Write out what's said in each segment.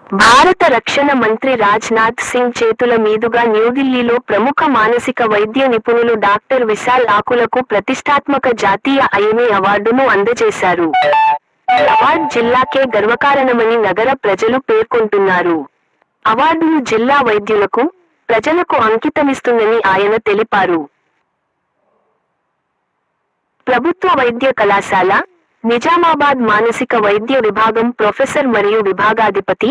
భారత రక్షణ మంత్రి రాజ్నాథ్ సింగ్ చేతుల మీదుగా న్యూఢిల్లీలో ప్రముఖ మానసిక వైద్య నిపుణులు డాక్టర్ విశాల్ ఆకులకు ప్రతిష్టాత్మక జాతీయ ఐఎంఏ అవార్డును అందజేశారు. ఈ అవార్డు జిల్లాకే గర్వకారణమని నగర ప్రజలు పేర్కొంటున్నారు. అవార్డును జిల్లా వైద్యులకు, ప్రజలకు అంకితమిస్తుందని ఆయన తెలిపారు. ప్రభుత్వ వైద్య కళాశాల, నిజామాబాద్ మానసిక వైద్య విభాగం ప్రొఫెసర్ మరియు విభాగాధిపతి,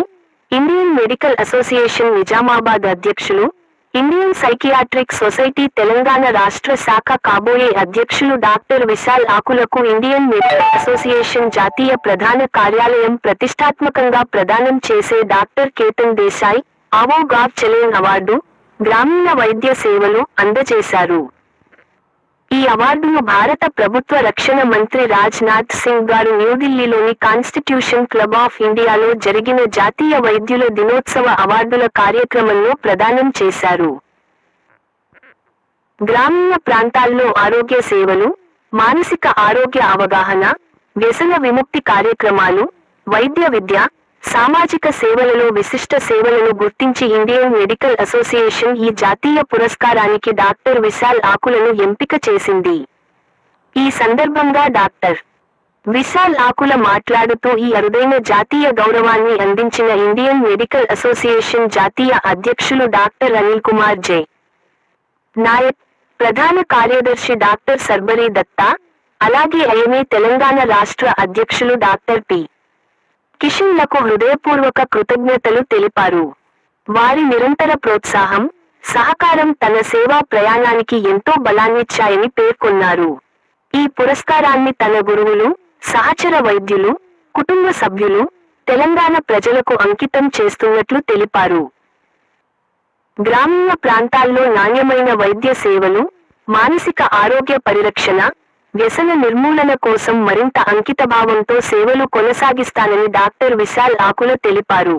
ఇండియన్ మెడికల్ అసోసియేషన్ నిజామాబాద్ అధ్యక్షులు, ఇండియన్ సైకియాట్రిక్ సొసైటీ తెలంగాణ రాష్ట్ర శాఖ కాబోయే అధ్యక్షులు డాక్టర్ విశాల్ ఆకులకు ఇండియన్ మెడికల్ అసోసియేషన్ జాతీయ ప్రధాన కార్యాలయం ప్రతిష్టాత్మకంగా ప్రదానం చేసే డాక్టర్ కేతన్ దేశాయ్ ఆవో గావ్ చలేన్ అవార్డు, గ్రామీణ వైద్య సేవలు అందజేశారు. ఈ అవార్డును భారత ప్రభుత్వ రక్షణ మంత్రి రాజ్నాథ్ సింగ్ గారు న్యూఢిల్లీలోని కాన్స్టిట్యూషన్ క్లబ్ ఆఫ్ ఇండియాలో జరిగిన జాతీయ వైద్యుల దినోత్సవ అవార్డుల కార్యక్రమంలో ప్రదానం చేశారు. గ్రామీణ ప్రాంతాల్లో ఆరోగ్య సేవలు, మానసిక ఆరోగ్య అవగాహన, వ్యసన విముక్తి కార్యక్రమాలు, వైద్య విద్య, సామాజిక సేవలలో విశిష్ట సేవలను గుర్తించి ఇండియన్ మెడికల్ అసోసియేషన్ ఈ జాతీయ పురస్కారానికి డాక్టర్ విశాల్ ఆకులను ఎంపిక చేసింది. ఈ సందర్భంగా డాక్టర్ విశాల్ ఆకుల మాట్లాడుతూ ఈ అరుదైన జాతీయ గౌరవాన్ని అందించిన ఇండియన్ మెడికల్ అసోసియేషన్ జాతీయ అధ్యక్షులు డాక్టర్ అనిల్ కుమార్ జే నాయక్, ప్రధాన కార్యదర్శి డాక్టర్ సర్బరీ దత్తా, అలాగే ఐఎంఏ తెలంగాణ రాష్ట్ర అధ్యక్షులు డాక్టర్ పి. కిషన్ లకు హృదయపూర్వక కృతజ్ఞతలు తెలిపారు. వారి నిరంతర ప్రోత్సాహం, సహకారం తన సేవా ప్రయాణానికి ఎంతో బలాన్నిచ్చాయని పేర్కొన్నారు. ఈ పురస్కారాన్ని తన గురువులు, సహచర వైద్యులు, కుటుంబ సభ్యులు, తెలంగాణ ప్రజలకు అంకితం చేస్తున్నట్లు తెలిపారు. గ్రామీణ ప్రాంతాల్లో నాణ్యమైన వైద్య సేవలు, మానసిక ఆరోగ్య పరిరక్షణ, వ్యసన నిర్మూలన కోసం మరింత అంకితభావంతో సేవలు కొనసాగిస్తానని డాక్టర్ విశాల్ ఆకుల తెలిపారు.